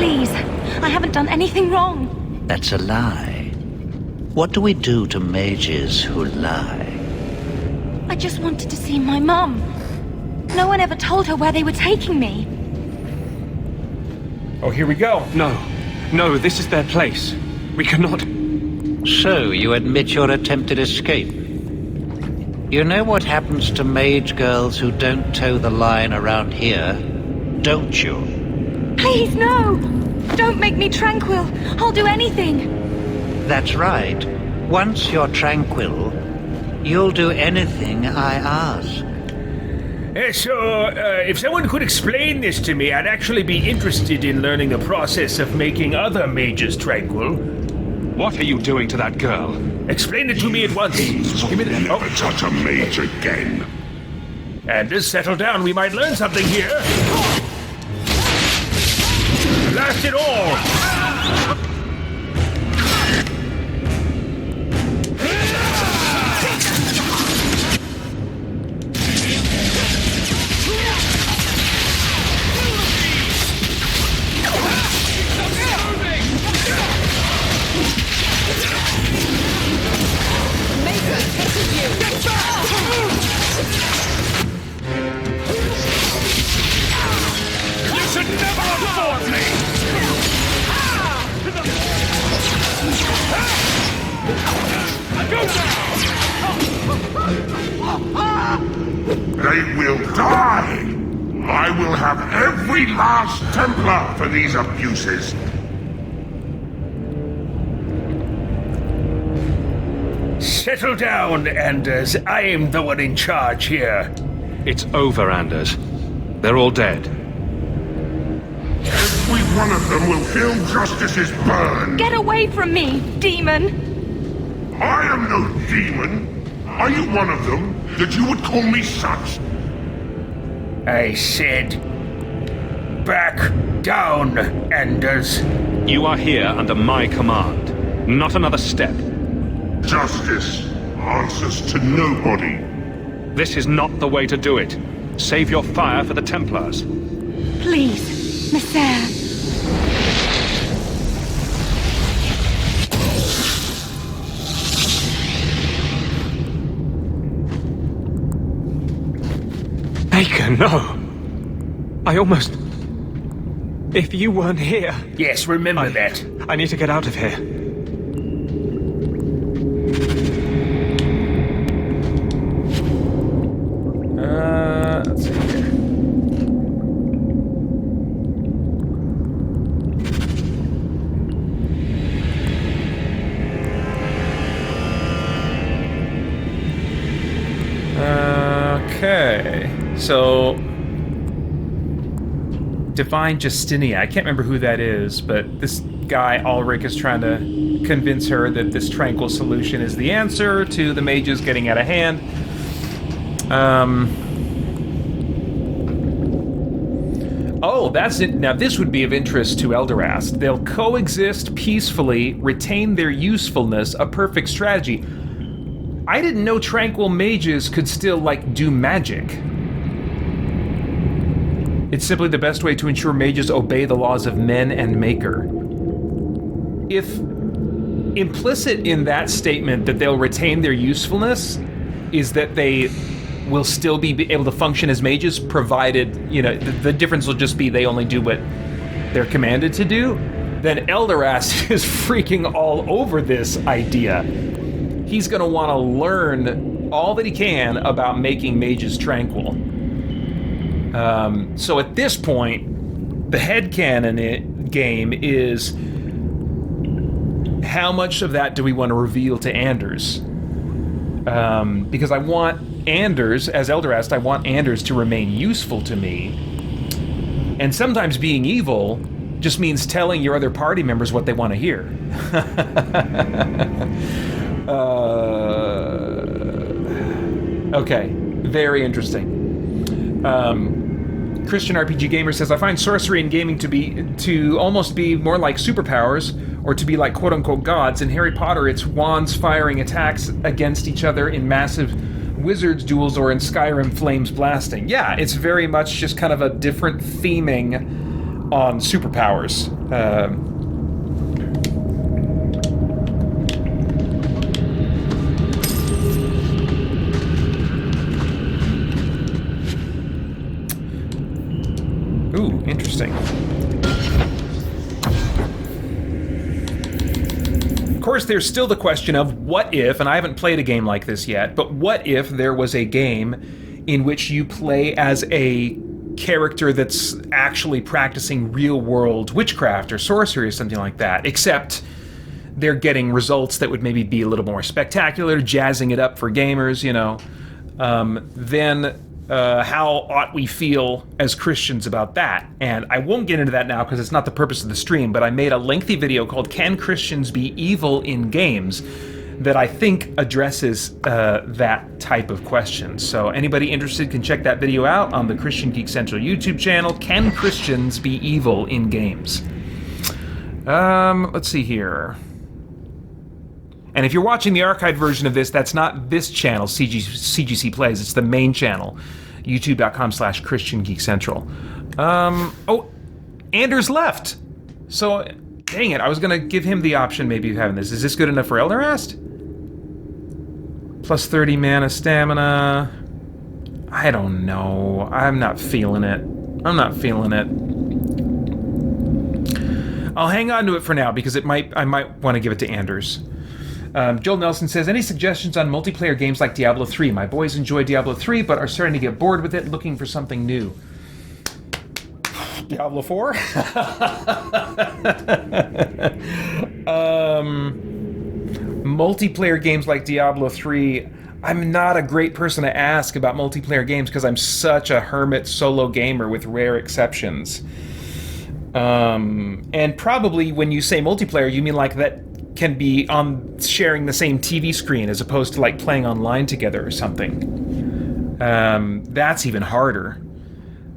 Please, I haven't done anything wrong. That's a lie. What do we do to mages who lie? I just wanted to see my mum. No one ever told her where they were taking me. Oh, here we go. No, this is their place. We cannot... So, you admit your attempted escape? You know what happens to mage girls who don't toe the line around here, don't you? Please, no! Don't make me tranquil. I'll do anything. That's right. Once you're tranquil, you'll do anything I ask. So, if someone could explain this to me, I'd actually be interested in learning the process of making other mages tranquil. What are you doing to that girl? Explain it to me at once. Give me the... Never touch a mage again. And just settle down, we might learn something here. Blast it all! They will die! I will have every last Templar for these abuses. Settle down, Anders. I am the one in charge here. It's over, Anders. They're all dead. Every one of them will feel justice's burn. Get away from me, demon! I am no demon. Are you one of them, that you would call me such? I said... back down, Anders. You are here under my command. Not another step. Justice answers to nobody. This is not the way to do it. Save your fire for the Templars. Please, Messer. Baker, no. I almost... If you weren't here... Yes, remember that. I need to get out of here. Let's see here. Okay, so Divine Justinia. I can't remember who that is, but this guy Ulrich is trying to convince her that this tranquil solution is the answer to the mages getting out of hand. Oh, that's it. Now, this would be of interest to Elderast. They'll coexist peacefully, retain their usefulness, a perfect strategy. I didn't know tranquil mages could still, do magic. It's simply the best way to ensure mages obey the laws of men and Maker. If implicit in that statement that they'll retain their usefulness is that they will still be able to function as mages, provided, the difference will just be they only do what they're commanded to do, then Elderast is freaking all over this idea. He's going to want to learn all that he can about making mages tranquil. So at this point, the headcanon game is how much of that do we want to reveal to Anders? Because I want Anders, as Elderast, I want Anders to remain useful to me. And sometimes being evil just means telling your other party members what they want to hear. Okay, very interesting. Christian RPG Gamer says, I find sorcery in gaming to almost be more like superpowers, or to be like quote-unquote gods. In Harry Potter, it's wands firing attacks against each other in massive wizards duels, or in Skyrim, flames blasting. Yeah, it's very much just kind of a different theming on superpowers. Ooh, interesting. Of course, there's still the question of what if, and I haven't played a game like this yet, but what if there was a game in which you play as a character that's actually practicing real-world witchcraft or sorcery or something like that, except they're getting results that would maybe be a little more spectacular, jazzing it up for gamers, you know. Then how ought we feel as Christians about that? And I won't get into that now because it's not the purpose of the stream, but I made a lengthy video called Can Christians Be Evil in Games? That I think addresses that type of question. So anybody interested can check that video out on the Christian Geek Central YouTube channel. Can Christians be evil in games? Let's see here. And if you're watching the archived version of this, that's not this channel, CGC Plays. It's the main channel, youtube.com/Christian Geek Central. Oh, Anders left. So, dang it, I was going to give him the option maybe of having this. Is this good enough for Elderast? Plus 30 mana stamina. I don't know. I'm not feeling it. I'm not feeling it. I'll hang on to it for now because I might want to give it to Anders. Joel Nelson says, any suggestions on multiplayer games like Diablo 3? My boys enjoy Diablo 3, but are starting to get bored with it, looking for something new. Diablo 4? Multiplayer games like Diablo 3, I'm not a great person to ask about multiplayer games because I'm such a hermit solo gamer with rare exceptions. And probably when you say multiplayer, you mean like that can be on sharing the same TV screen as opposed to like playing online together or something. That's even harder.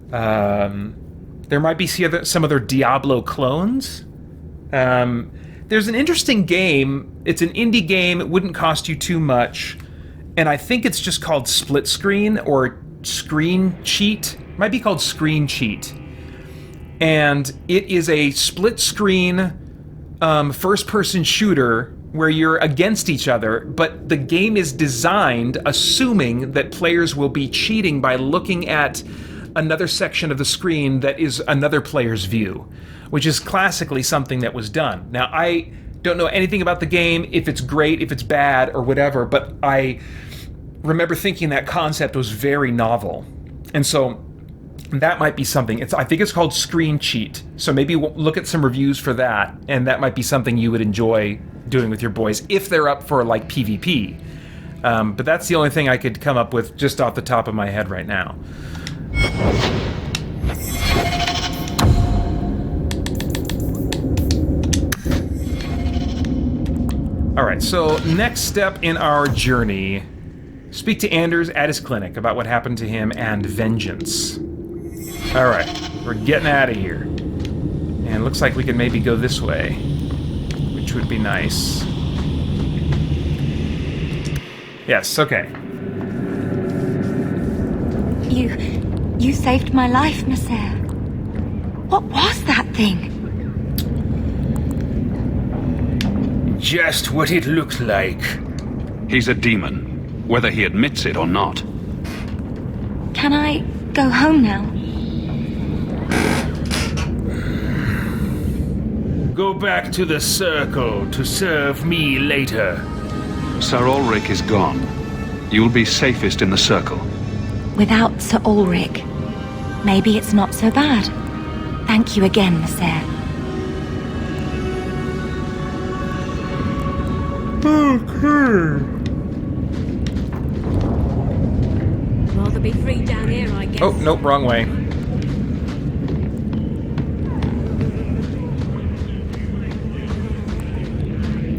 There might be some other Diablo clones. There's an interesting game. It's an indie game. It wouldn't cost you too much. And I think it's just called Split Screen or Screen Cheat. It might be called Screen Cheat. And it is a split screen first-person shooter where you're against each other, but the game is designed assuming that players will be cheating by looking at another section of the screen that is another player's view, which is classically something that was done. Now, I don't know anything about the game, if it's great, if it's bad, or whatever, but I remember thinking that concept was very novel. And so that might be something. I think it's called Screen Cheat. So maybe look at some reviews for that, and that might be something you would enjoy doing with your boys if they're up for like PvP. But that's the only thing I could come up with just off the top of my head right now. Alright, so next step in our journey. Speak to Anders at his clinic about what happened to him and vengeance. Alright, we're getting out of here. And looks like we can maybe go this way, which would be nice. Yes, okay. You saved my life, Nasser. What was that thing? Just what it looked like. He's a demon, whether he admits it or not. Can I go home now? Go back to the circle to serve me later. Sir Ulrich is gone. You'll be safest in the circle. Without Sir Ulrich, maybe it's not so bad. Thank you again, Nasser. Okay. Rather be free down here, I guess. Oh, nope, wrong way.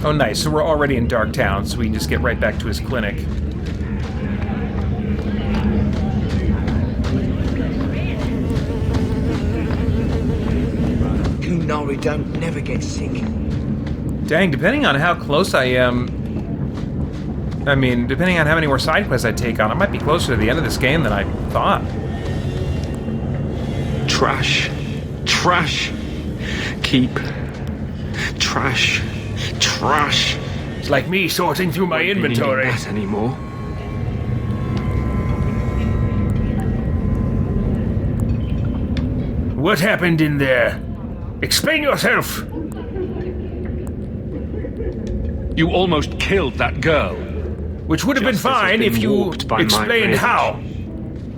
Oh, nice. So we're already in Darktown, so we can just get right back to his clinic. Kunari don't never get sick. Dang, depending on how close I am... I mean, depending on how many more side quests I take on, I might be closer to the end of this game than I thought. Trash. Trash. Keep. Trash. Trash. It's like me sorting through my inventory. Not anymore. What happened in there? Explain yourself! You almost killed that girl. Which would have been Justice has fine been if you warped by my explained rage. how.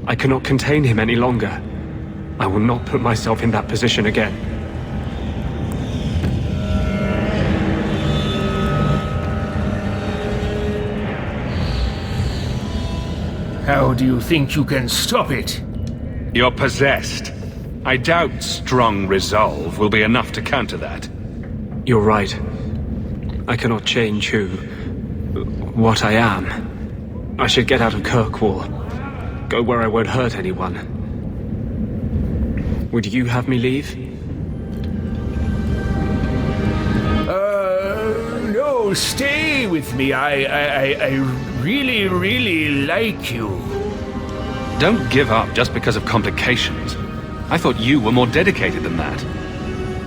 I cannot contain him any longer. I will not put myself in that position again. How do you think you can stop it? You're possessed. I doubt strong resolve will be enough to counter that. You're right. I cannot change what I am. I should get out of Kirkwall. Go where I won't hurt anyone. Would you have me leave? No, stay with me. I really, really like you. Don't give up just because of complications. I thought you were more dedicated than that.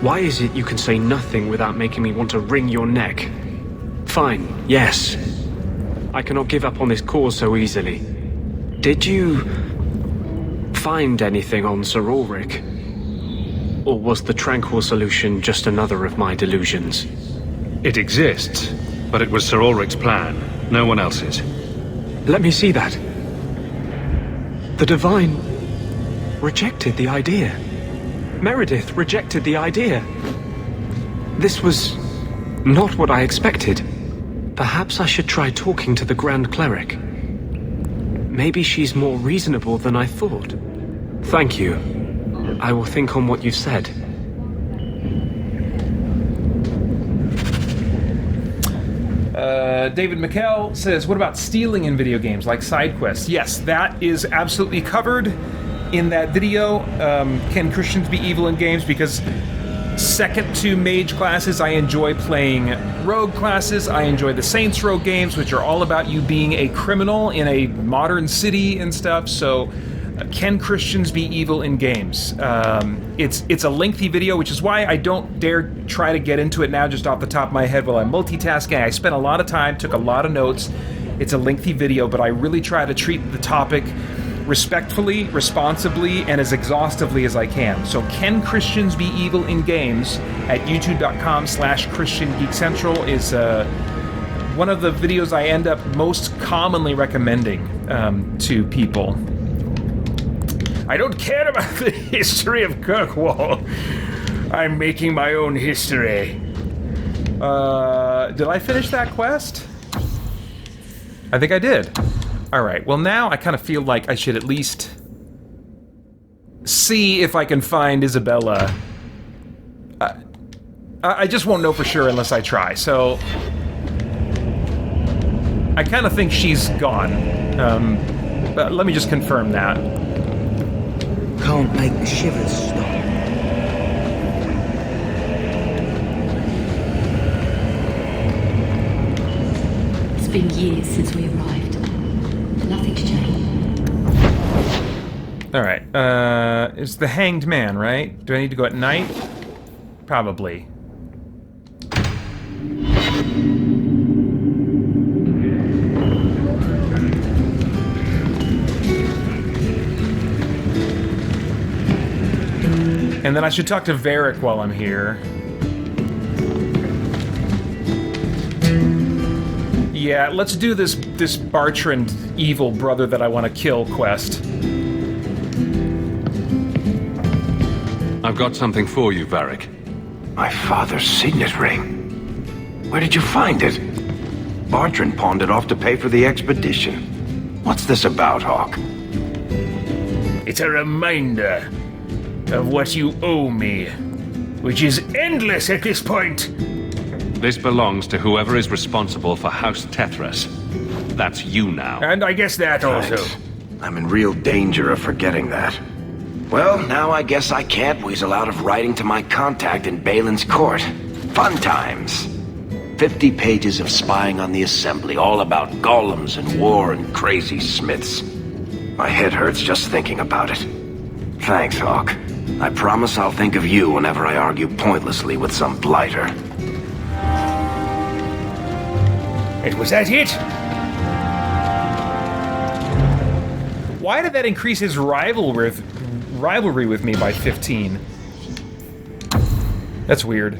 Why is it you can say nothing without making me want to wring your neck? Fine, yes. I cannot give up on this cause so easily. Did you find anything on Sir Ulrich? Or was the Tranquil solution just another of my delusions? It exists, but it was Sir Ulrich's plan, no one else's. Let me see that. The Divine rejected the idea. Meredith rejected the idea. This was not what I expected. Perhaps I should try talking to the Grand Cleric. Maybe she's more reasonable than I thought. Thank you. I will think on what you've said. David McKell says, what about stealing in video games, like side quests? Yes, that is absolutely covered in that video. Can Christians be evil in games? Because second to mage classes, I enjoy playing rogue classes. I enjoy the Saints Row games, which are all about you being a criminal in a modern city and stuff. So can Christians be evil in games? It's a lengthy video, which is why I don't dare try to get into it now just off the top of my head while I'm multitasking. I spent a lot of time, took a lot of notes. It's a lengthy video, but I really try to treat the topic respectfully, responsibly, and as exhaustively as I can. So can Christians be evil in games at youtube.com/ChristianGeekCentral is one of the videos I end up most commonly recommending to people. I don't care about the history of Kirkwall. I'm making my own history. Did I finish that quest? I think I did. All right, well now I kind of feel like I should at least see if I can find Isabella. I just won't know for sure unless I try, so I kind of think she's gone. But let me just confirm that. Can't make the shivers stop. It's been years since we arrived. Nothing's changed. All right, it's the Hanged Man, right? Do I need to go at night? Probably. And then I should talk to Varric while I'm here. Yeah, let's do this Bartrand evil brother that I want to kill quest. I've got something for you, Varric. My father's signet ring. Where did you find it? Bartrand pawned it off to pay for the expedition. What's this about, Hawk? It's a reminder of what you owe me, which is endless at this point. This belongs to whoever is responsible for House Tethras. That's you now. And I guess that also. Thanks. I'm in real danger of forgetting that. Well, now I guess I can't weasel out of writing to my contact in Balin's court. Fun times. 50 pages of spying on the Assembly, all about golems and war and crazy smiths. My head hurts just thinking about it. Thanks, Hawk. I promise I'll think of you whenever I argue pointlessly with some blighter. And was that it? Why did that increase his rivalry with me by 15? That's weird.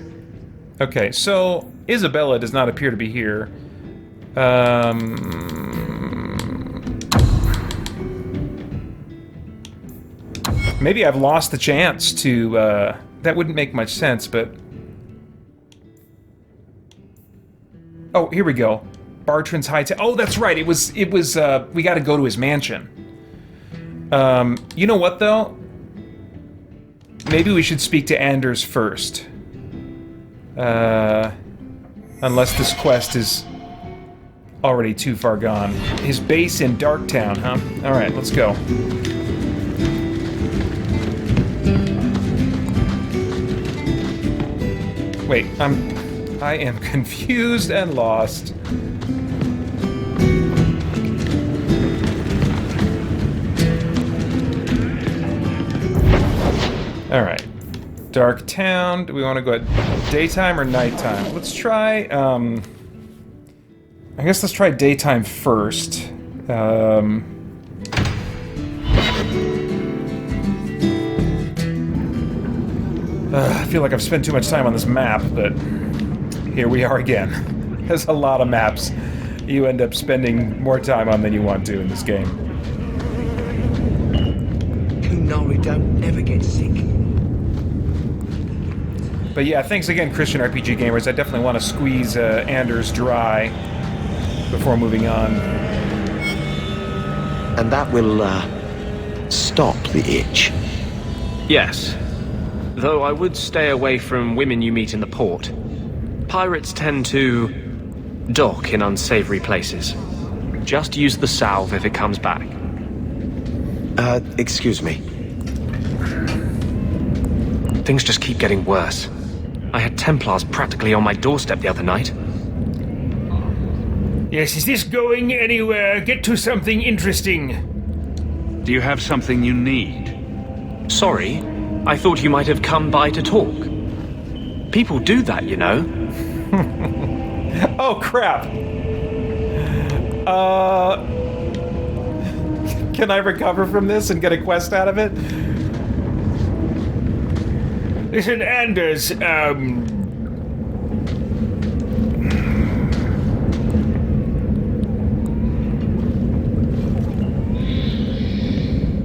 Okay, so Isabella does not appear to be here. Maybe I've lost the chance to, that wouldn't make much sense, but... Oh, here we go. Bartrand's high oh, that's right, it was, we gotta go to his mansion. You know what, though? Maybe we should speak to Anders first. Unless this quest is already too far gone. His base in Darktown, huh? Alright, let's go. Wait, I am confused and lost. Alright. Dark Town. Do we want to go at daytime or nighttime? Let's try, I guess let's try daytime first. I feel like I've spent too much time on this map, but here we are again. There's a lot of maps you end up spending more time on than you want to in this game. Kunari don't never get sick. But yeah, thanks again, Christian RPG Gamers. I definitely want to squeeze Anders dry before moving on. And that will, stop the itch. Yes. Though I would stay away from women you meet in the port. Pirates tend to dock in unsavory places. Just use the salve if it comes back. Excuse me. Things just keep getting worse. I had Templars practically on my doorstep the other night. Yes, is this going anywhere? Get to something interesting. Do you have something you need? Sorry, I thought you might have come by to talk. People do that, you know. Oh, crap. Can I recover from this and get a quest out of it? Listen, Anders,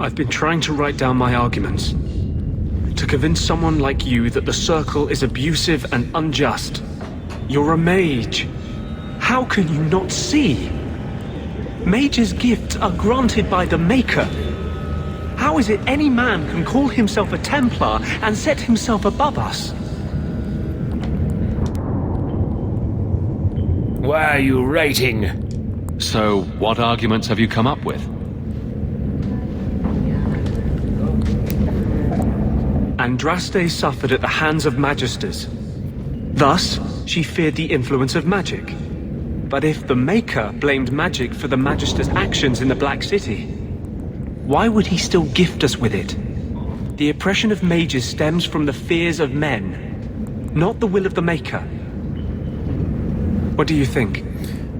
I've been trying to write down my arguments. To convince someone like you that the Circle is abusive and unjust. You're a mage. How can you not see? Mages' gifts are granted by the Maker. How is it any man can call himself a Templar and set himself above us? why are you writing? So, what arguments have you come up with? Andraste suffered at the hands of Magisters. Thus, she feared the influence of magic. But if the Maker blamed magic for the Magister's actions in the Black City, why would he still gift us with it? The oppression of mages stems from the fears of men, not the will of the Maker. What do you think?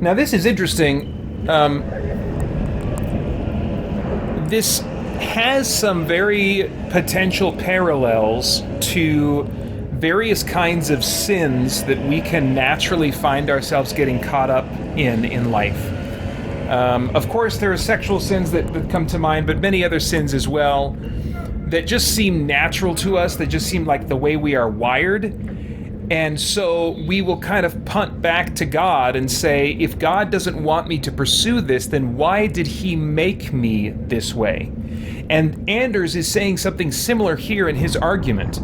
Now this is interesting. This has some very potential parallels to various kinds of sins that we can naturally find ourselves getting caught up in life. Of course, there are sexual sins that come to mind, but many other sins as well that just seem natural to us, that just seem like the way we are wired. And so we will kind of punt back to God and say, if God doesn't want me to pursue this, then why did he make me this way? And Anders is saying something similar here in his argument.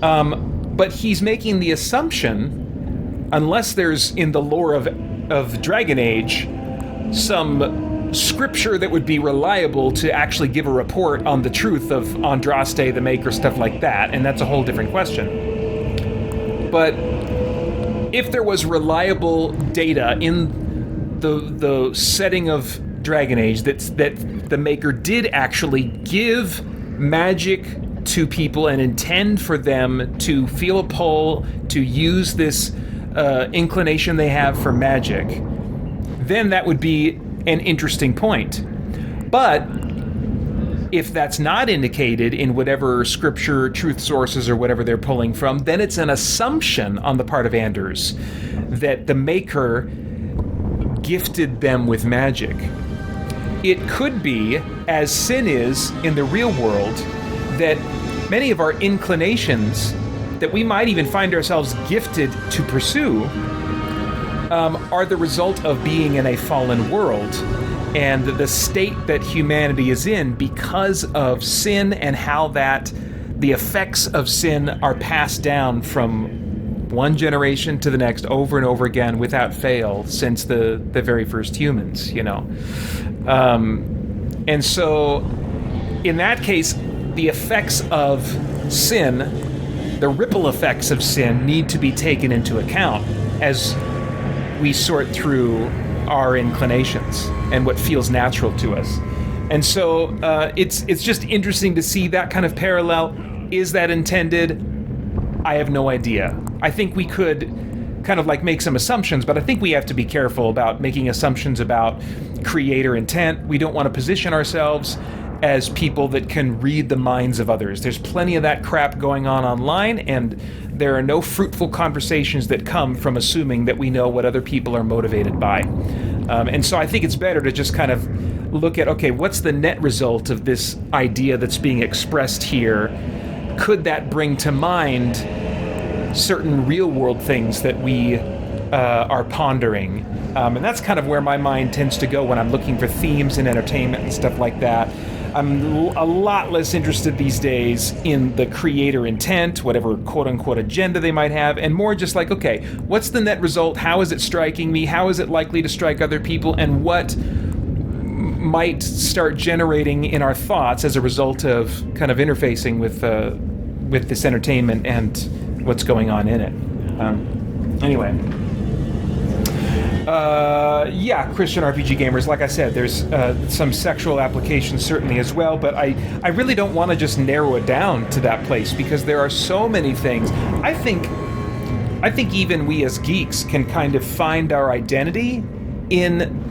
But he's making the assumption, unless there's in the lore of Dragon Age some scripture that would be reliable to actually give a report on the truth of Andraste, the Maker, stuff like that, and that's a whole different question. But if there was reliable data in the setting of Dragon Age that the Maker did actually give magic to people and intend for them to feel a pull, to use this inclination they have for magic, then that would be an interesting point. But if that's not indicated in whatever scripture, truth sources, or whatever they're pulling from, then it's an assumption on the part of Anders that the Maker gifted them with magic. It could be, as sin is in the real world, that many of our inclinations that we might even find ourselves gifted to pursue are the result of being in a fallen world, and the state that humanity is in because of sin, and how that the effects of sin are passed down from one generation to the next over and over again without fail since the very first humans, you know. And so in that case, the effects of sin, the ripple effects of sin, need to be taken into account as we sort through our inclinations and what feels natural to us. And so it's just interesting to see that kind of parallel. Is that intended? I have no idea. I think we could kind of like make some assumptions, but I think we have to be careful about making assumptions about creator intent. We don't want to position ourselves as people that can read the minds of others. There's plenty of that crap going on online, and there are no fruitful conversations that come from assuming that we know what other people are motivated by. And so I think it's better to just kind of look at, okay, what's the net result of this idea that's being expressed here? Could that bring to mind certain real-world things that we are pondering? And that's kind of where my mind tends to go when I'm looking for themes in entertainment and stuff like that. I'm a lot less interested these days in the creator intent, whatever quote-unquote agenda they might have, and more just like, okay, what's the net result? How is it striking me? How is it likely to strike other people? And what might start generating in our thoughts as a result of kind of interfacing with this entertainment and what's going on in it. Anyway. Yeah, Christian RPG gamers, like I said, there's some sexual applications certainly as well, but I really don't want to just narrow it down to that place, because there are so many things. I think even we as geeks can kind of find our identity in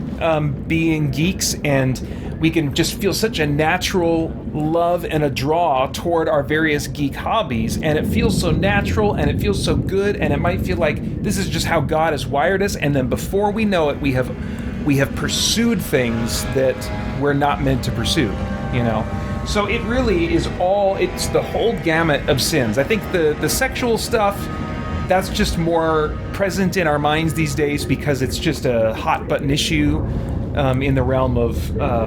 being geeks, and we can just feel such a natural love and a draw toward our various geek hobbies, and it feels so natural and it feels so good, and it might feel like this is just how God has wired us, and then before we know it, we have pursued things that we're not meant to pursue, you know? So it really is it's the whole gamut of sins. I think the sexual stuff, that's just more present in our minds these days because it's just a hot button issue in the realm of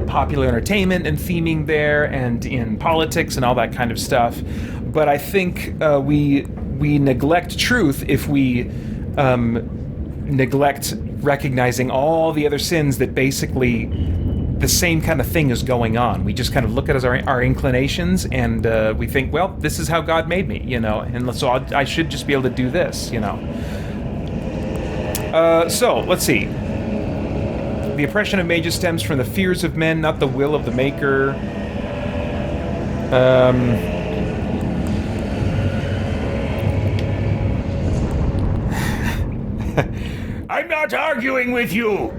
popular entertainment and theming there, and in politics and all that kind of stuff. But I think we neglect truth if we neglect recognizing all the other sins that basically the same kind of thing is going on. We just kind of look at our inclinations, and we think, well, this is how God made me, you know, and so I should just be able to do this, you know. So, let's see. The oppression of mages stems from the fears of men, not the will of the Maker. I'm not arguing with you!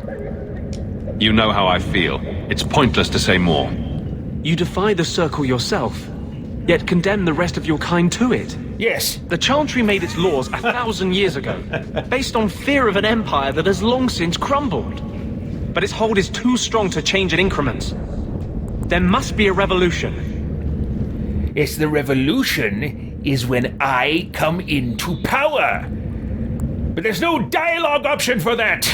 You know how I feel. It's pointless to say more. You defy the circle yourself, yet condemn the rest of your kind to it. Yes. The Chantry made its laws 1,000 years ago, based on fear of an empire that has long since crumbled. But its hold is too strong to change in increments. There must be a revolution. Yes, the revolution is when I come into power. But there's no dialogue option for that.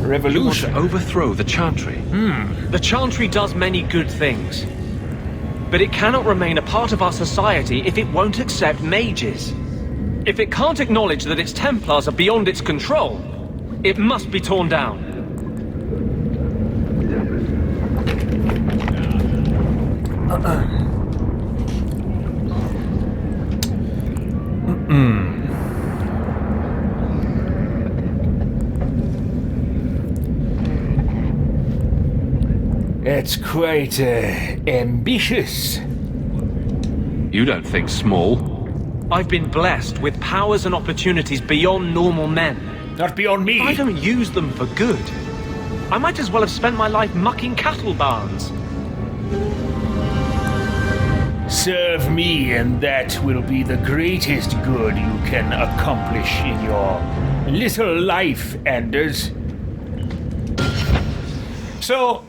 Revolution. You want to overthrow the Chantry. The Chantry does many good things. But it cannot remain a part of our society if it won't accept mages. If it can't acknowledge that its Templars are beyond its control, it must be torn down. That's quite ambitious. You don't think small. I've been blessed with powers and opportunities beyond normal men. Not beyond me. I don't use them for good. I might as well have spent my life mucking cattle barns. Serve me, and that will be the greatest good you can accomplish in your little life, Anders. So,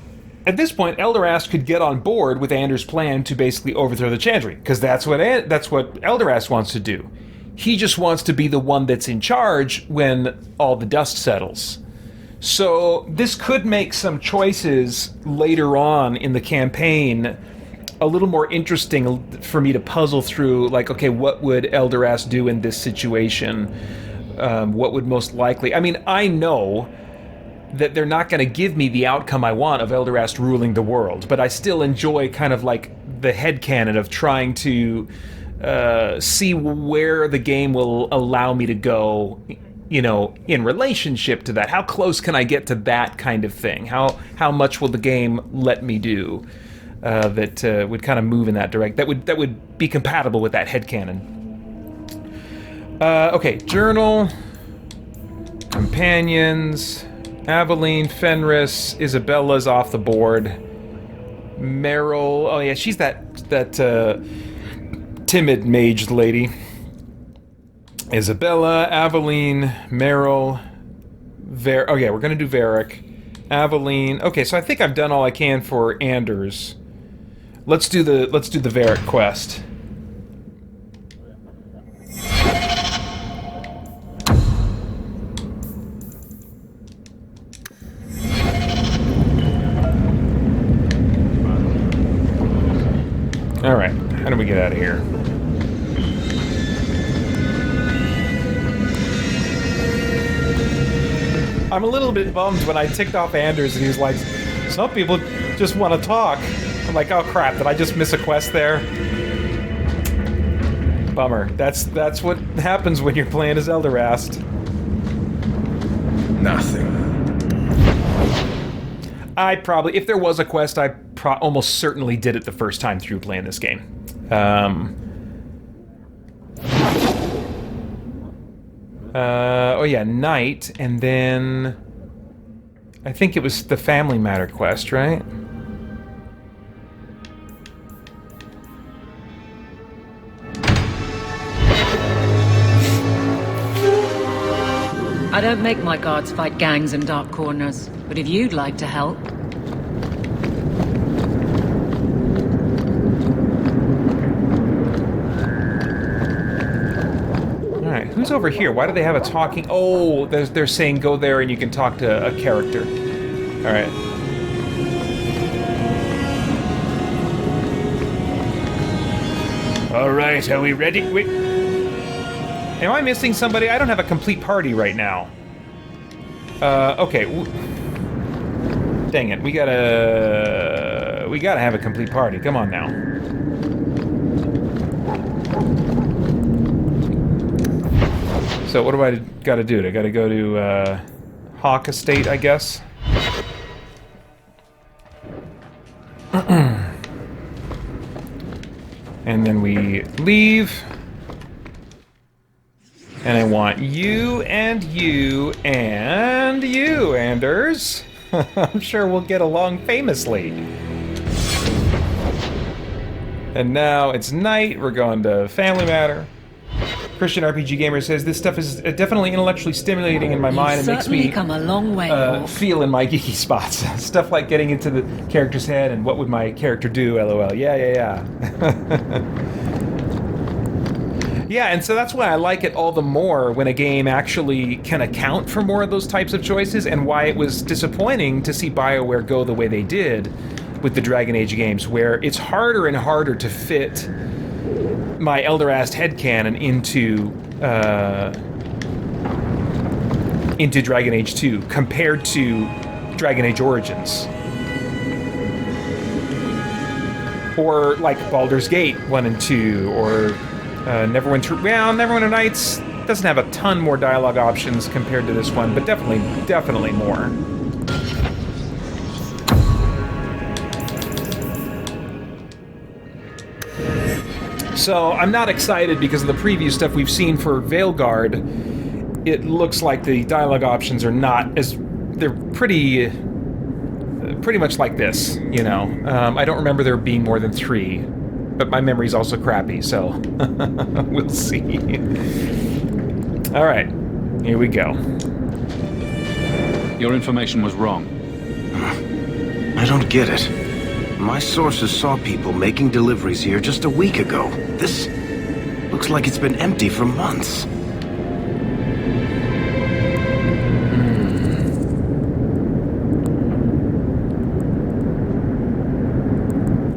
at this point, Elderast could get on board with Anders' plan to basically overthrow the Chantry, because that's what Elderast wants to do. He just wants to be the one that's in charge when all the dust settles. So this could make some choices later on in the campaign a little more interesting for me to puzzle through, like, okay, what would Elderast do in this situation? What would most likely... I mean, I know that they're not going to give me the outcome I want of Elderast ruling the world, but I still enjoy kind of like the headcanon of trying to see where the game will allow me to go, you know, in relationship to that. How close can I get to that kind of thing? How much will the game let me do that would kind of move in that direction, that would be compatible with that headcanon? Okay, journal, companions, Aveline, Fenris, Isabella's off the board. Meryl, oh yeah, she's that timid mage lady. Isabella, Aveline, Meryl, oh yeah, we're gonna do Varric. Aveline. Okay, so I think I've done all I can for Anders. Let's do the Varric quest. All right, how do we get out of here? I'm a little bit bummed when I ticked off Anders and he's like, some people just want to talk. I'm like, oh crap, did I just miss a quest there? Bummer. That's what happens when you're playing as Elderast. Nothing. I probably, if there was a quest, I almost certainly did it the first time through playing this game. Oh yeah, night, and then I think it was the Family Matter quest, right? I don't make my guards fight gangs in dark corners, but if you'd like to help... Alright, who's over here? Why do they have a talking... Oh, they're saying go there and you can talk to a character. Alright. Alright, are we ready? Wait. Am I missing somebody? I don't have a complete party right now. Okay. Dang it, we gotta have a complete party. Come on now. So what do I gotta do? I gotta go to Hawk Estate, I guess. And then we leave. And I want you and you and you, Anders. I'm sure we'll get along famously. And now it's night. We're going to Family Matter. Christian RPG Gamer says, this stuff is definitely intellectually stimulating in my mind. It makes me come a long way, feel in my geeky spots. Stuff like getting into the character's head and what would my character do, LOL. Yeah. Yeah, and so that's why I like it all the more when a game actually can account for more of those types of choices, and why it was disappointing to see BioWare go the way they did with the Dragon Age games, where it's harder and harder to fit my Elderast headcanon into Dragon Age 2 compared to Dragon Age Origins. Or like Baldur's Gate 1 and 2, or Neverwinter Nights doesn't have a ton more dialogue options compared to this one, but definitely more. So I'm not excited because of the preview stuff we've seen for Veilguard. It looks like the dialogue options are not as... They're pretty much like this, you know. I don't remember there being more than 3, but my memory's also crappy, so we'll see. All right, here we go. Your information was wrong. I don't get it. My sources saw people making deliveries here just a week ago. This looks like it's been empty for months.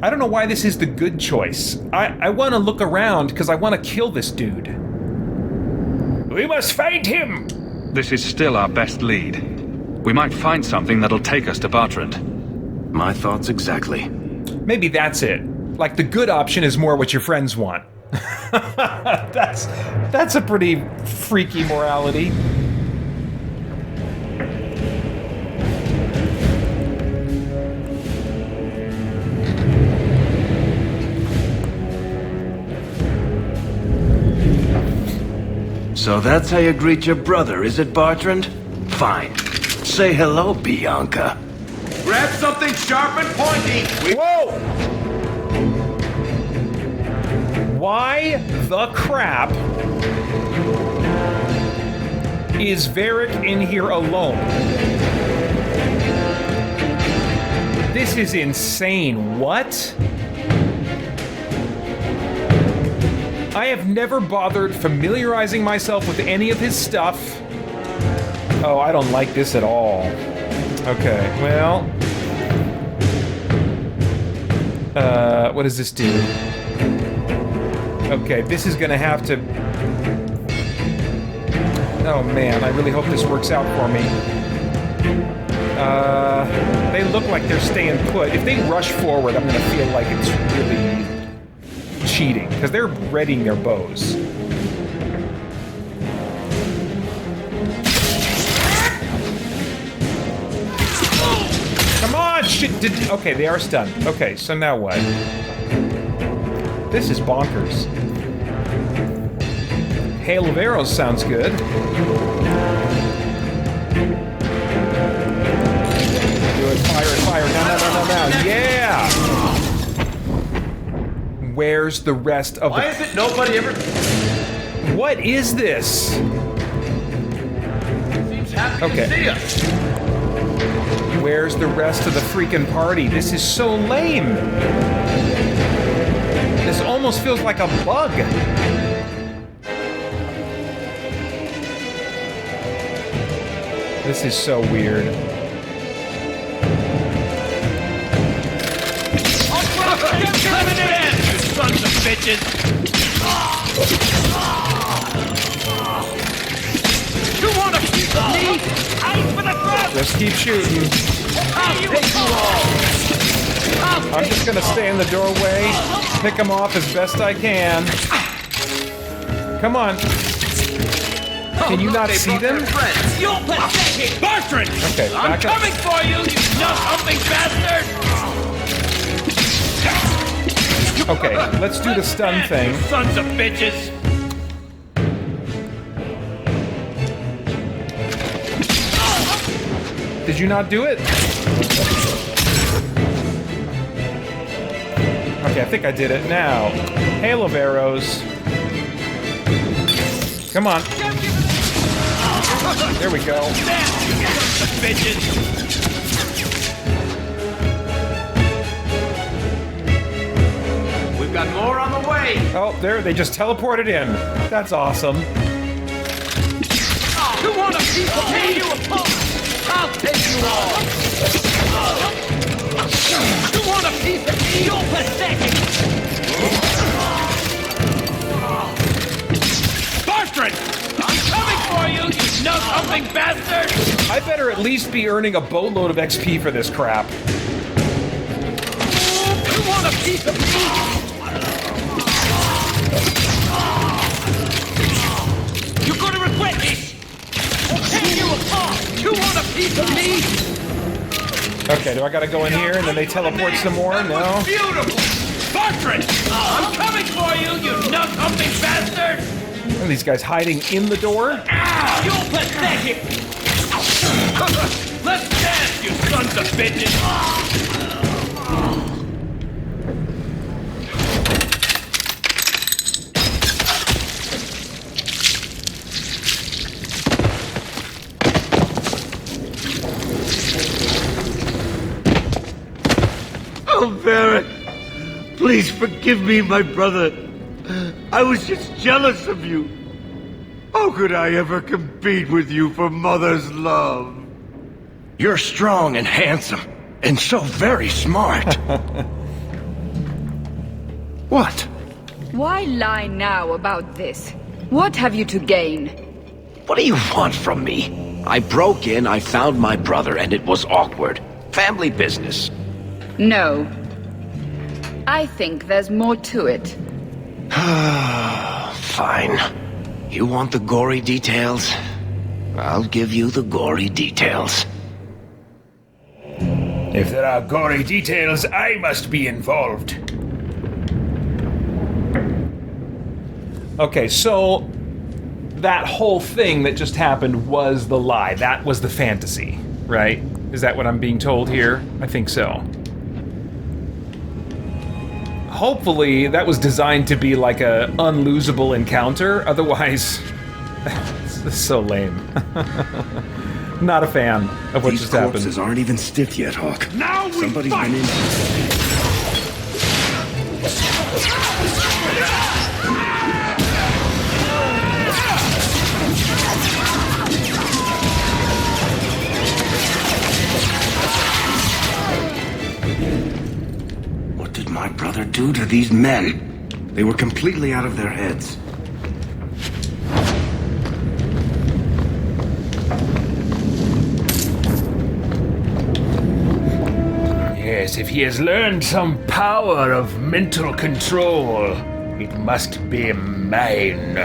I don't know why this is the good choice. I want to look around because I want to kill this dude. We must find him! This is still our best lead. We might find something that'll take us to Bartrand. My thoughts exactly. Maybe that's it. Like, the good option is more what your friends want. That's a pretty freaky morality. So that's how you greet your brother, is it, Bartrand? Fine. Say hello, Bianca. Grab something sharp and pointy. Whoa! Why the crap is Varric in here alone? This is insane. What? I have never bothered familiarizing myself with any of his stuff. Oh, I don't like this at all. Okay, well... what does this do? Okay, this is gonna have to... Oh man, I really hope this works out for me. They look like they're staying put. If they rush forward, I'm gonna feel like it's really cheating, because they're readying their bows. Come on! Shit! Okay, they are stunned. Okay, so now what? This is bonkers. Hail of Arrows sounds good. Do it, fire, now. Yeah! Where's the rest of Why is it nobody ever... What is this? Seems happy Okay. to see us. Where's the rest of the freaking party? This is so lame. This almost feels like a bug. This is so weird. You sons of bitches! You want a piece of me? Aim for the throat! Just keep shooting. I'll take you all! I'm just gonna stay in the doorway, pick them off as best I can. Come on. Can you not see them? You're pathetic! Bartrand! Okay, I'm back up. coming for you, you know-something bastard! Okay, let's do the stun thing. You sons of bitches! Did you not do it? Okay, I think I did it now. Hail of Arrows. Come on. There we go. You sons of bitches! We've got more on the way! Oh, there, they just teleported in. That's awesome. You want a piece of me? You apart! I'll take you all! You want a piece of me? You're pathetic! Bartrand! I'm coming for you, you know-something bastard! I better at least be earning a boatload of XP for this crap. You want a piece of me? You're gonna regret this! I'll tear you apart! You want a piece of me? Okay, do I gotta go in here and then they teleport some more? No? Beautiful! Bartrand! I'm coming for you, you nut-humping bastard! Are these guys hiding in the door? You pathetic! Let's dance, you sons of bitches! Oh, Barrett! Please forgive me, my brother. I was just jealous of you. How could I ever compete with you for Mother's love? You're strong and handsome, and so very smart. What? Why lie now about this? What have you to gain? What do you want from me? I broke in, I found my brother, and it was awkward. Family business. No. I think there's more to it. Fine. You want the gory details? I'll give you the gory details. If there are gory details, I must be involved. Okay, so that whole thing that just happened was the lie. That was the fantasy, right? Is that what I'm being told here? I think so. Hopefully, that was designed to be like a unlosable encounter. Otherwise, this is so lame. Not a fan of what just happened. These corpses aren't even stiff yet, Hawk. Now we Somebody's fight! been in. What did my brother do to these men? They were completely out of their heads. Yes, if he has learned some power of mental control, it must be mine.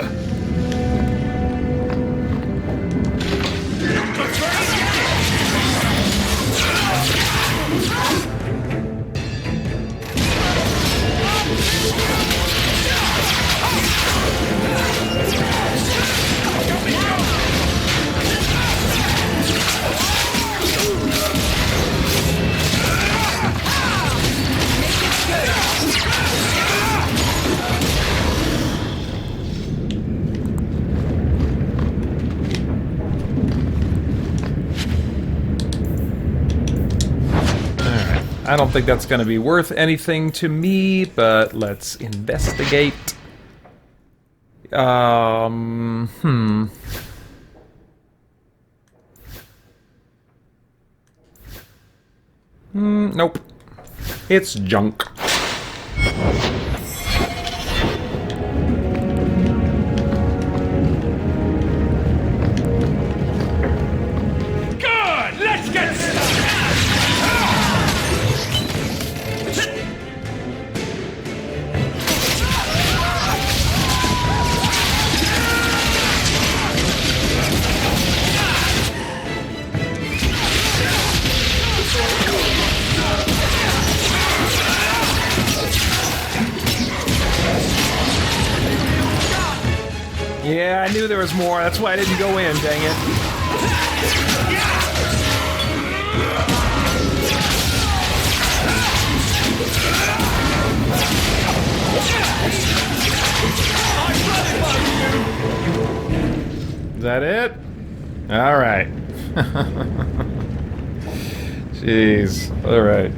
I don't think that's going to be worth anything to me, but let's investigate. Nope. It's junk. Good! Let's get started! Yeah, I knew there was more. That's why I didn't go in, dang it. Is that it? All right. Jeez. All right.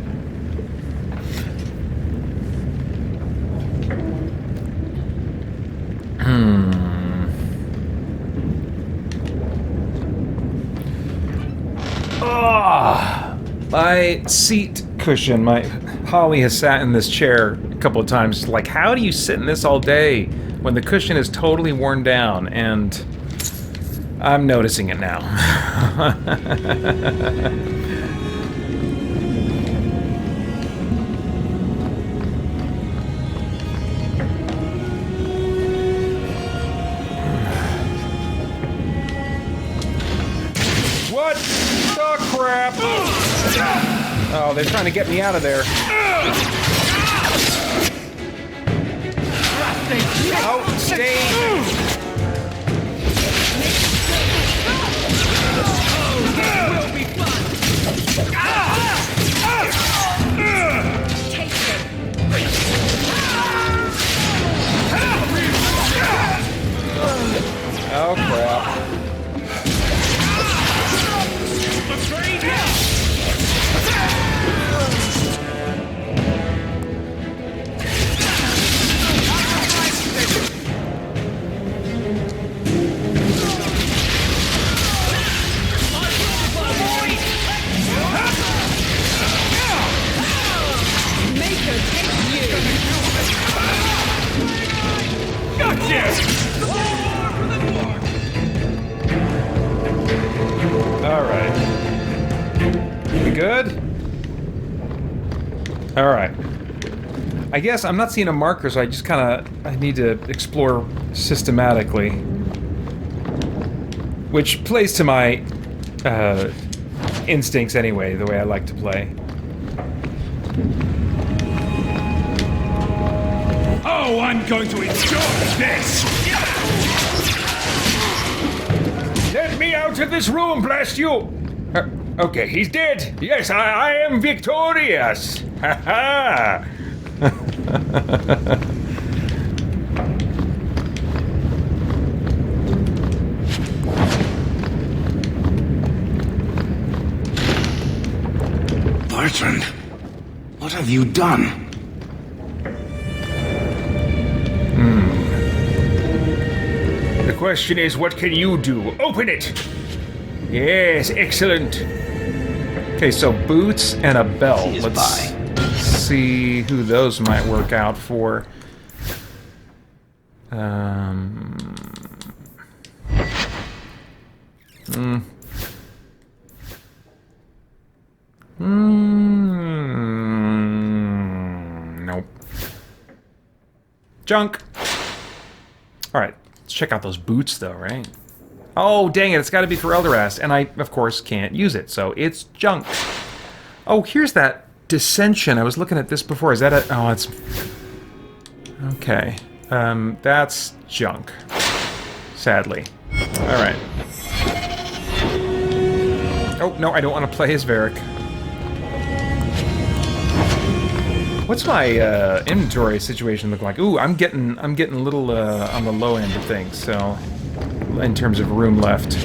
My seat cushion, Holly has sat in this chair a couple of times. Like, how do you sit in this all day when the cushion is totally worn down? And I'm noticing it now. What the crap? Oh, they're trying to get me out of there. Oh crap. Alright. We good? Alright. I guess I'm not seeing a marker, so I just I need to explore systematically. Which plays to my instincts anyway, the way I like to play. Oh, I'm going to enjoy this! Let me out of this room, blast you! Okay, he's dead. Yes, I am victorious. Ha ha! Bartrand, what have you done? The question is, what can you do? Open it! Yes, excellent. Okay, so boots and a belt. Let's see who those might work out for. Nope. Junk. All right, let's check out those boots, though, right? Oh, dang it, it's got to be for Elderast, and I, of course, can't use it, so it's junk. Oh, here's that dissension. I was looking at this before. Is that a... Oh, it's... Okay. That's junk. Sadly. Alright. Oh, no, I don't want to play as Varric. What's my inventory situation look like? Ooh, I'm getting a little on the low end of things, so... in terms of room left.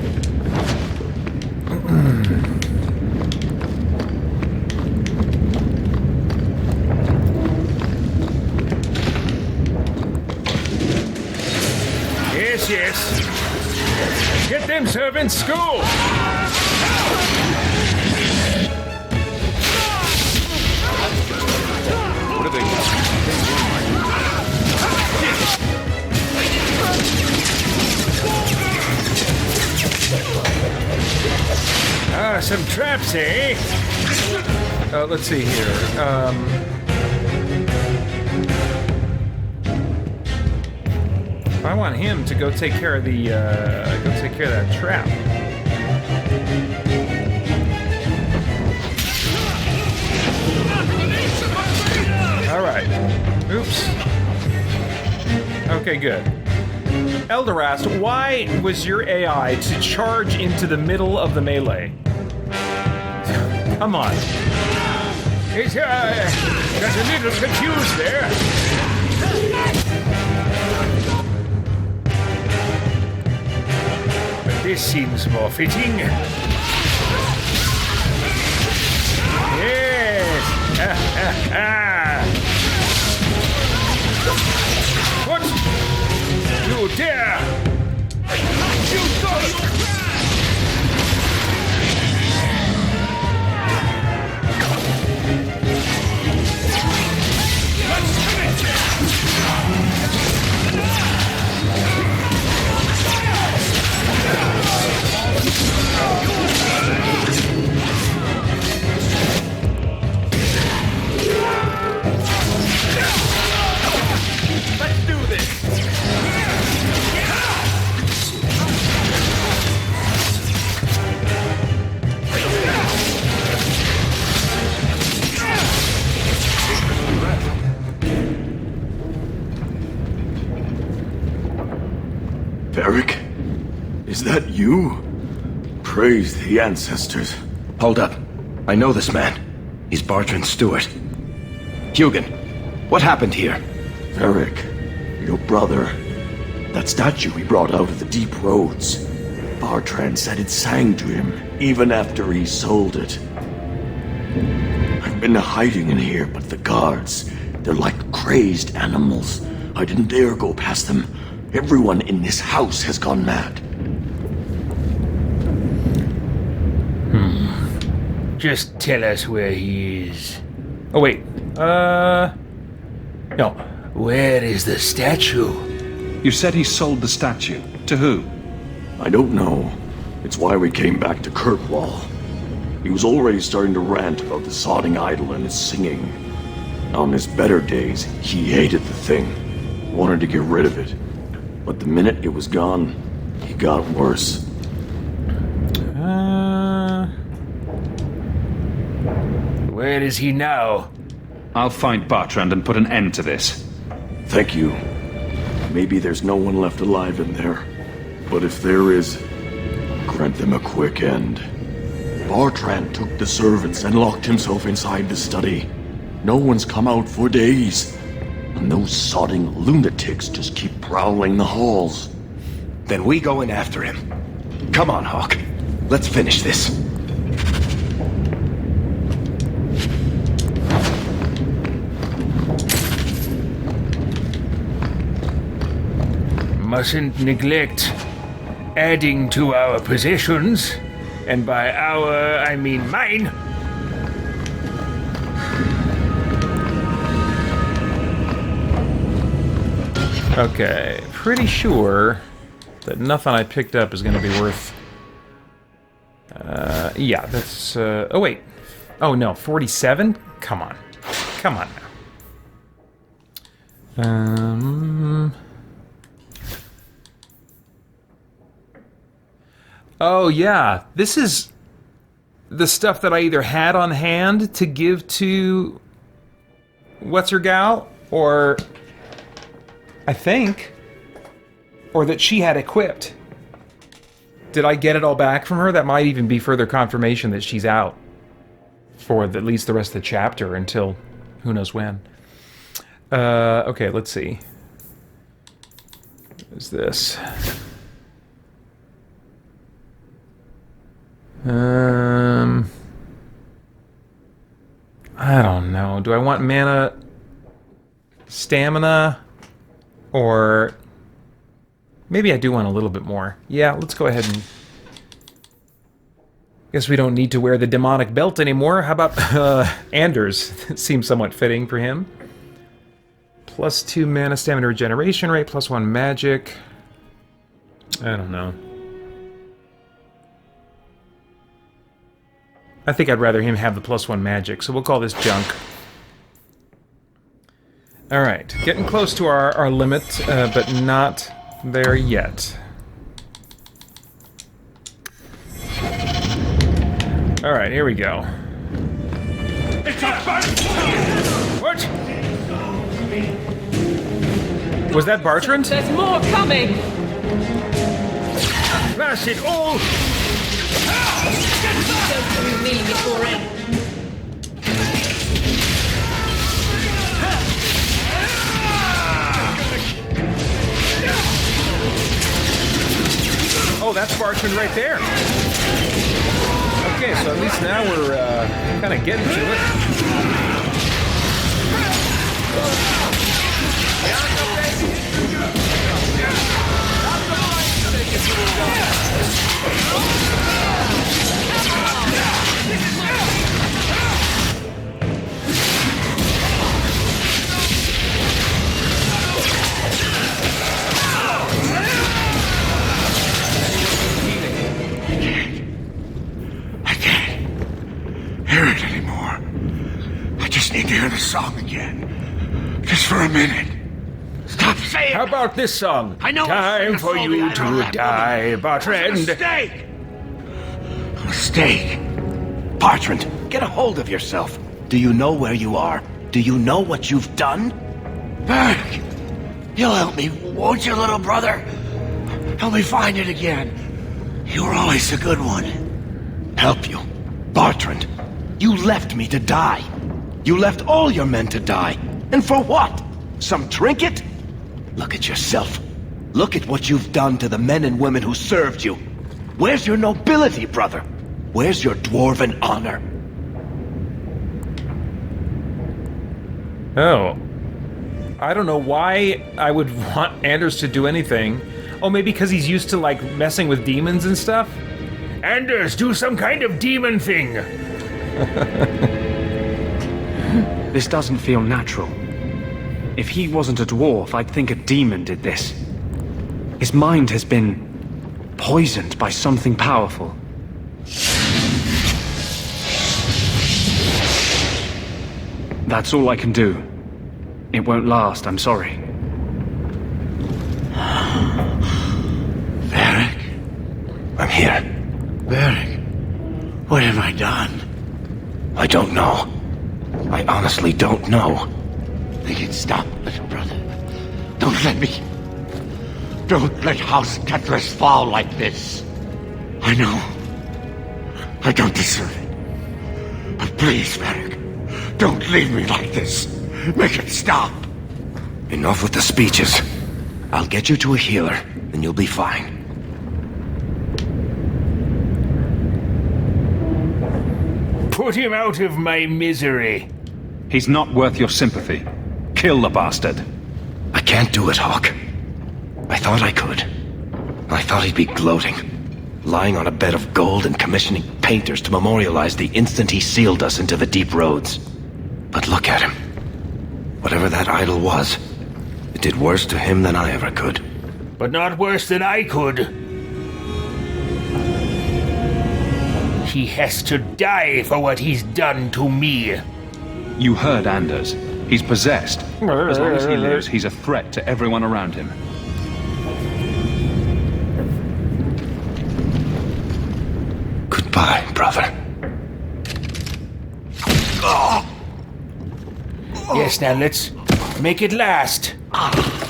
Yes, yes. Get them servants, go! What are they? Ah, some traps, eh? Let's see here. I want him to go take care of the, that trap. Alright. Oops. Okay, good. Elderast, why was your AI to charge into the middle of the melee? Come on. It's, got a little confused there. But this seems more fitting. Yes! Ha ha ha! What? You dare! You go! Let's do this! Varric? Is that you? Praise the ancestors. Hold up. I know this man. He's Bartrand's steward. Hugin, what happened here? Varric, your brother. That statue he brought out of the deep roads. Bartrand said it sang to him, even after he sold it. I've been hiding in here, but the guards, they're like crazed animals. I didn't dare go past them. Everyone in this house has gone mad. Just tell us where he is. Oh, wait. No. Where is the statue? You said he sold the statue. To who? I don't know. It's why we came back to Kirkwall. He was already starting to rant about the sodding idol and its singing. On his better days, he hated the thing. Wanted to get rid of it. But the minute it was gone, he got worse. Where is he now? I'll find Bartrand and put an end to this. Thank you. Maybe there's no one left alive in there. But if there is, grant them a quick end. Bartrand took the servants and locked himself inside the study. No one's come out for days. And those sodding lunatics just keep prowling the halls. Then we go in after him. Come on, Hawk. Let's finish this. Mustn't neglect adding to our possessions. And by our, I mean mine. Okay, pretty sure that nothing I picked up is going to be worth... yeah, that's... oh, wait. Oh, no, 47? Come on. Come on now. Oh, yeah. This is the stuff that I either had on hand to give to... What's-her-gal? Or... I think. Or that she had equipped. Did I get it all back from her? That might even be further confirmation that she's out. For at least the rest of the chapter until who knows when. Okay, let's see. What is this? I don't know. Do I want mana, stamina, or maybe I do want a little bit more. Yeah, let's go ahead and... Guess we don't need to wear the demonic belt anymore. How about Anders? Seems somewhat fitting for him. +2 mana, stamina regeneration rate, +1 magic. I don't know. I think I'd rather him have the +1 magic, so we'll call this junk. Alright, getting close to our limit, but not there yet. Alright, here we go. It's a What? Was that Bartrand? There's more coming! Blast it all! Go through me before it. Oh, that's Bartrand right there. Okay, so at least now we're kind of getting to it. I can't hear it anymore. I just need to hear the song again. Just for a minute. Stop saying How about this song? I know Time for you to die, Bartrand. Mistake! A mistake. Bartrand, get a hold of yourself. Do you know where you are? Do you know what you've done? Varric, you'll help me, won't you, little brother? Help me find it again. You were always a good one. Help you? Bartrand, you left me to die. You left all your men to die. And for what? Some trinket? Look at yourself. Look at what you've done to the men and women who served you. Where's your nobility, brother? Where's your dwarven honor? Oh. I don't know why I would want Anders to do anything. Oh, maybe because he's used to, like, messing with demons and stuff? Anders, do some kind of demon thing! This doesn't feel natural. If he wasn't a dwarf, I'd think a demon did this. His mind has been poisoned by something powerful. That's all I can do. It won't last, I'm sorry. Varric? I'm here. Varric, what have I done? I don't know. I honestly don't know. Make it stop, little brother. Don't let me... Don't let House Kethless fall like this. I know. I don't deserve it. But please, Varric, don't leave me like this. Make it stop. Enough with the speeches. I'll get you to a healer, and you'll be fine. Put him out of my misery. He's not worth your sympathy. Kill the bastard. I can't do it, Hawk. I thought I could. I thought he'd be gloating, lying on a bed of gold and commissioning painters to memorialize the instant he sealed us into the deep roads. But look at him. Whatever that idol was, it did worse to him than I ever could. But not worse than I could. He has to die for what he's done to me. You heard Anders. He's possessed. As long as he lives, he's a threat to everyone around him. Goodbye, brother. Yes, now let's make it last.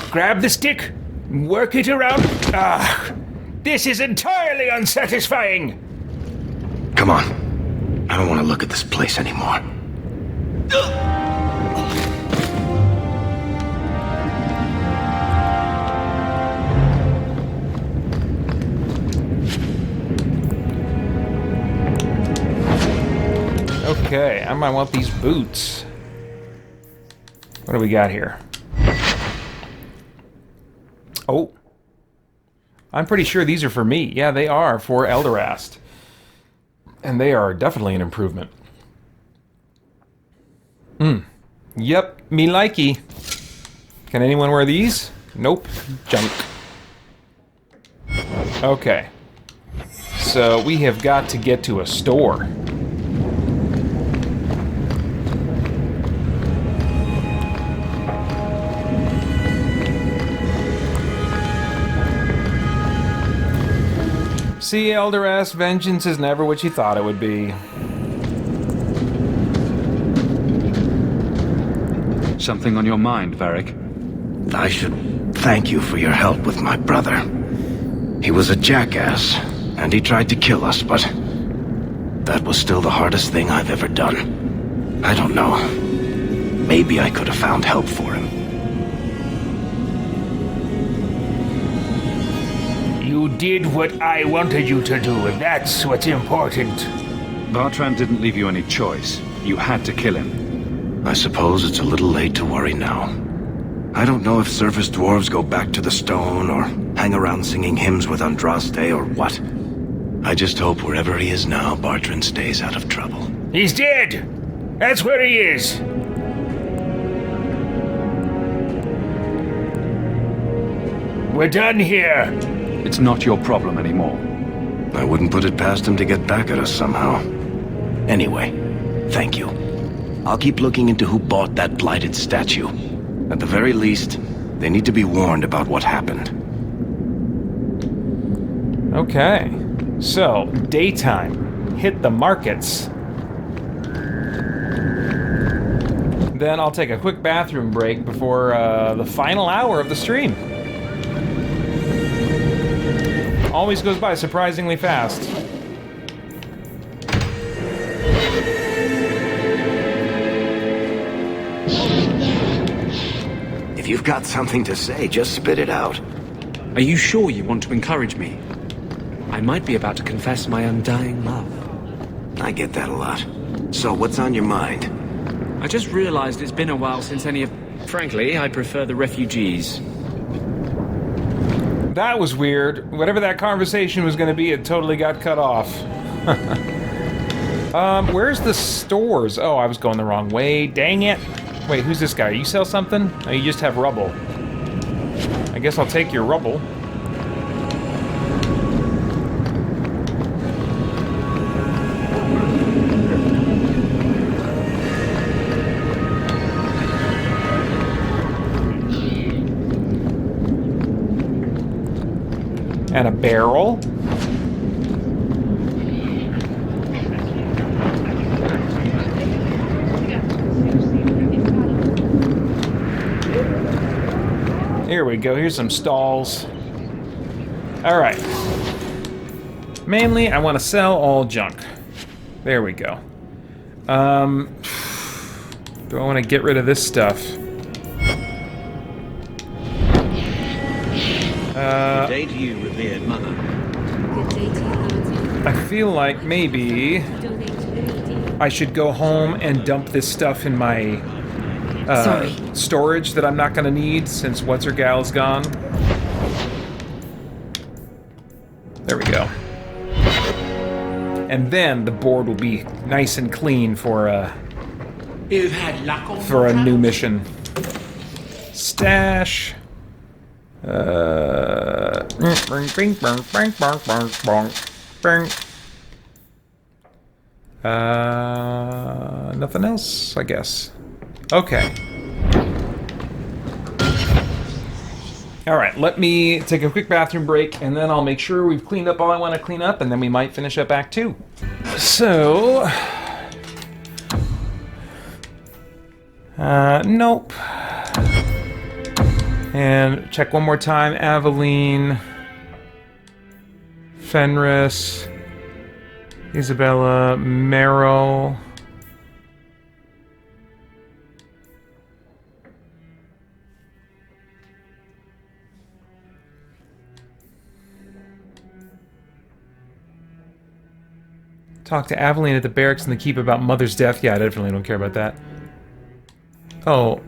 Grab the stick, work it around. This is entirely unsatisfying. Come on. I don't want to look at this place anymore. Okay, I might want these boots. What do we got here? Oh. I'm pretty sure these are for me. Yeah, they are for Elderast. And they are definitely an improvement. Yep, me likey. Can anyone wear these? Nope. Junk. Okay. So we have got to get to a store. See, Elderast, vengeance is never what you thought it would be. Something on your mind, Varric? I should thank you for your help with my brother. He was a jackass, and he tried to kill us, but that was still the hardest thing I've ever done. I don't know. Maybe I could have found help for him. You did what I wanted you to do, and that's what's important. Bartrand didn't leave you any choice. You had to kill him. I suppose it's a little late to worry now. I don't know if surface dwarves go back to the stone or hang around singing hymns with Andraste or what. I just hope wherever he is now, Bartrand stays out of trouble. He's dead! That's where he is! We're done here! It's not your problem anymore. I wouldn't put it past him to get back at us somehow. Anyway, thank you. I'll keep looking into who bought that blighted statue. At the very least, they need to be warned about what happened. Okay. So, daytime. Hit the markets. Then I'll take a quick bathroom break before the final hour of the stream. Always goes by surprisingly fast. If you've got something to say, just spit it out. Are you sure you want to encourage me? I might be about to confess my undying love. I get that a lot. So, what's on your mind? I just realized it's been a while since any of... Frankly, I prefer the refugees. That was weird. Whatever that conversation was going to be, it totally got cut off. Where's the stores? Oh, I was going the wrong way. Dang it. Wait, who's this guy? You sell something? Oh, you just have rubble. I guess I'll take your rubble. And a barrel. Here we go, here's some stalls. Alright. Mainly, I want to sell all junk. There we go. Do I want to get rid of this stuff? Good day to you, revered mother. I feel like maybe I should go home and dump this stuff in my storage that I'm not going to need since What's-Her-Gal's gone. There we go. And then the board will be nice and clean for a new mission. Stash. Nothing else, I guess. Okay. Alright, let me take a quick bathroom break, and then I'll make sure we've cleaned up all I want to clean up, and then we might finish up Act 2. So... nope. And check one more time. Aveline, Fenris, Isabella, Merrill. Talk to Aveline at the barracks in the keep about Mother's death. Yeah, I definitely don't care about that. Oh.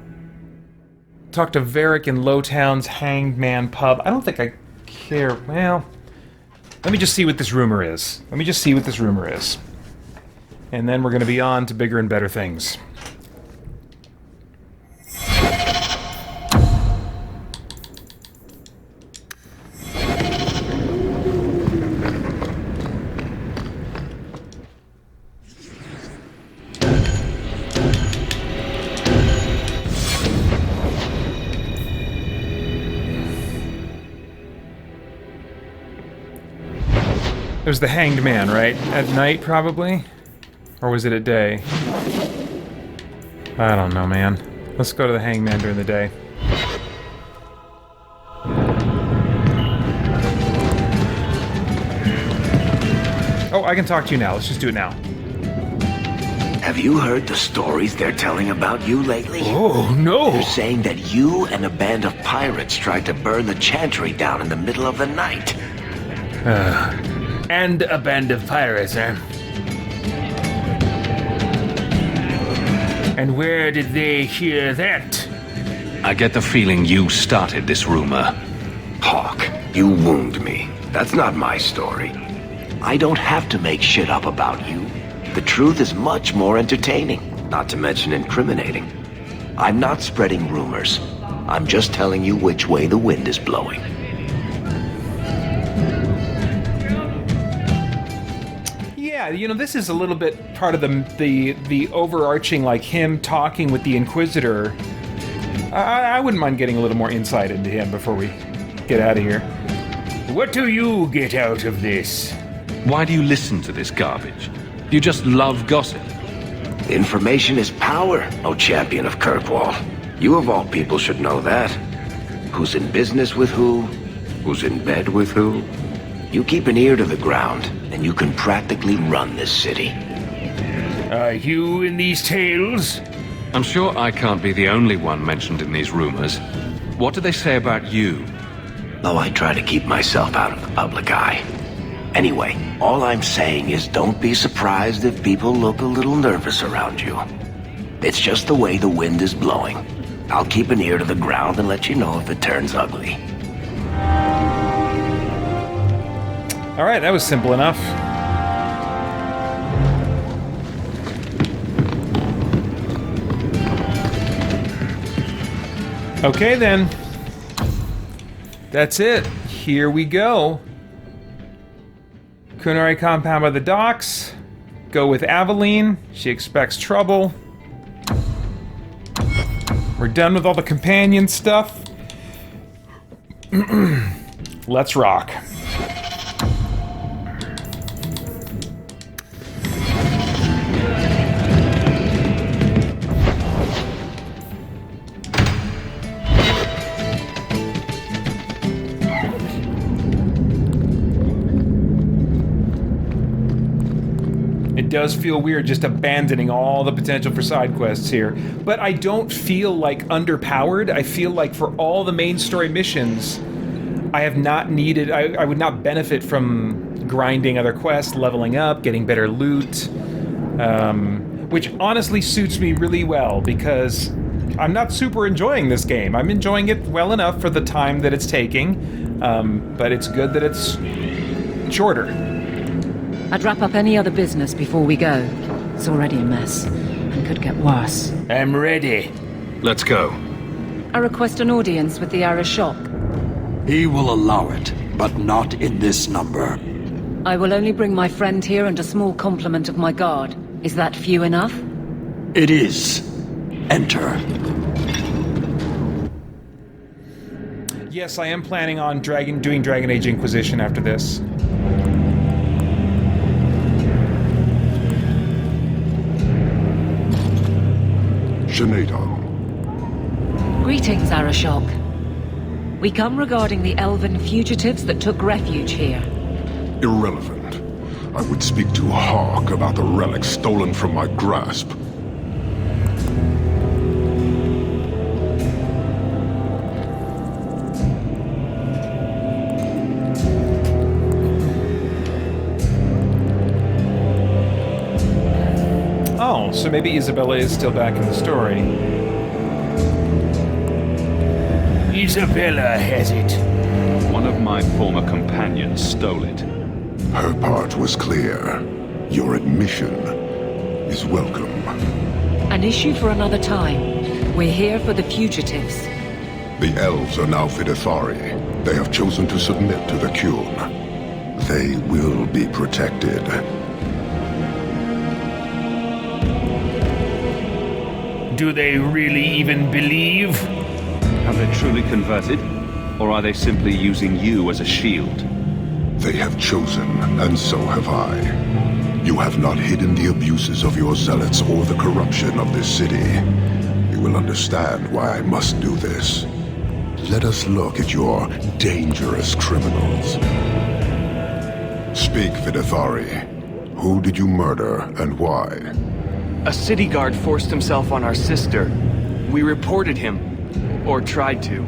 Talk to Varric in Lowtown's Hanged Man Pub. I don't think I care. Well, let me just see what this rumor is. And then we're going to be on to bigger and better things. There's the Hanged Man, right? At night, probably? Or was it at day? I don't know, man. Let's go to the Hanged Man during the day. Oh, I can talk to you now. Let's just do it now. Have you heard the stories they're telling about you lately? Oh, no! They're saying that you and a band of pirates tried to burn the chantry down in the middle of the night. And a band of pirates, eh? And where did they hear that? I get the feeling you started this rumor. Hawk, you wound me. That's not my story. I don't have to make shit up about you. The truth is much more entertaining, not to mention incriminating. I'm not spreading rumors. I'm just telling you which way the wind is blowing. Yeah, you know, this is a little bit part of the overarching, like, him talking with the Inquisitor. I wouldn't mind getting a little more insight into him before we get out of here. What do you get out of this? Why do you listen to this garbage? You just love gossip. Information is power, O champion of Kirkwall. You of all people should know that. Who's in business with who? Who's in bed with who? You keep an ear to the ground, and you can practically run this city. Are you in these tales? I'm sure I can't be the only one mentioned in these rumors. What do they say about you? Though I try to keep myself out of the public eye. Anyway, all I'm saying is don't be surprised if people look a little nervous around you. It's just the way the wind is blowing. I'll keep an ear to the ground and let you know if it turns ugly. All right, that was simple enough. Okay, then. That's it. Here we go. Kunari compound by the docks. Go with Aveline. She expects trouble. We're done with all the companion stuff. Let's rock. It does feel weird just abandoning all the potential for side quests here, but I don't feel like underpowered. I feel like for all the main story missions, I have not needed, I would not benefit from grinding other quests, leveling up, getting better loot, which honestly suits me really well because I'm not super enjoying this game. I'm enjoying it well enough for the time that it's taking, but it's good that it's shorter. I'd wrap up any other business before we go. It's already a mess, and could get worse. I'm ready. Let's go. I request an audience with the Arishok. He will allow it, but not in this number. I will only bring my friend here and a small complement of my guard. Is that few enough? It is. Enter. Yes, I am planning on doing Dragon Age Inquisition after this. Greetings, Arishok. We come regarding the elven fugitives that took refuge here. Irrelevant. I would speak to Hawk about the relics stolen from my grasp. Oh, so maybe Isabella is still back in the story. Isabella has it. One of my former companions stole it. Her part was clear. Your admission is welcome. An issue for another time. We're here for the fugitives. The elves are now Videthari. They have chosen to submit to the Qun. They will be protected. Do they really even believe? Have they truly converted? Or are they simply using you as a shield? They have chosen, and so have I. You have not hidden the abuses of your zealots or the corruption of this city. You will understand why I must do this. Let us look at your dangerous criminals. Speak, Videthari. Who did you murder, and why? A city guard forced himself on our sister. We reported him, or tried to,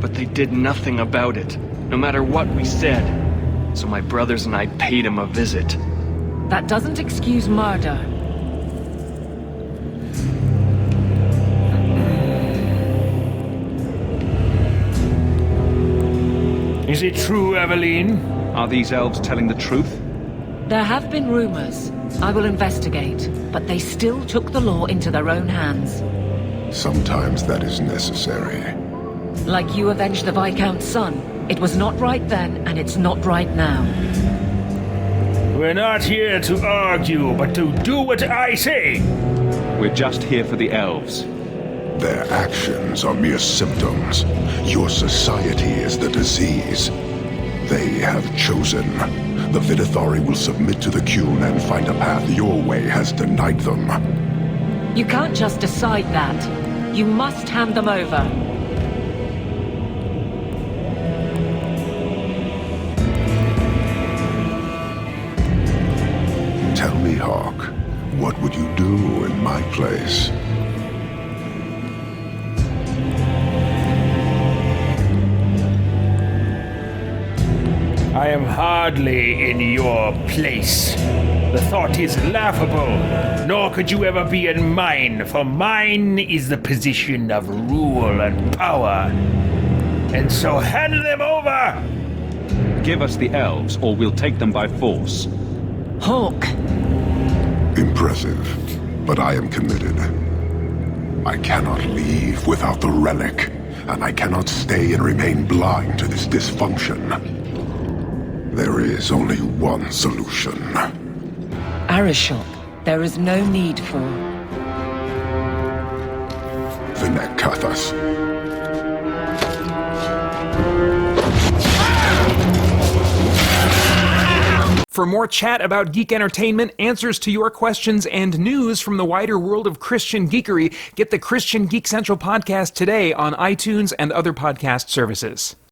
but they did nothing about it, no matter what we said. So my brothers and I paid him a visit. That doesn't excuse murder. Is it true, Aveline? Are these elves telling the truth? There have been rumors. I will investigate, but they still took the law into their own hands. Sometimes that is necessary. Like you avenged the Viscount's son. It was not right then, and it's not right now. We're not here to argue, but to do what I say. We're just here for the elves. Their actions are mere symptoms. Your society is the disease. They have chosen. The Videthari will submit to the Qun and find a path your way has denied them. You can't just decide that. You must hand them over. my place. I am hardly in your place. The thought is laughable, nor could you ever be in mine, for mine is the position of rule and power. And so hand them over! Give us the elves, or we'll take them by force. Hawk! Impressive, but I am committed. I cannot leave without the relic, and I cannot stay and remain blind to this dysfunction. There is only one solution. Arishok, there is no need for... Vinekathas. For more chat about geek entertainment, answers to your questions, and news from the wider world of Christian geekery, get the Christian Geek Central podcast today on iTunes and other podcast services.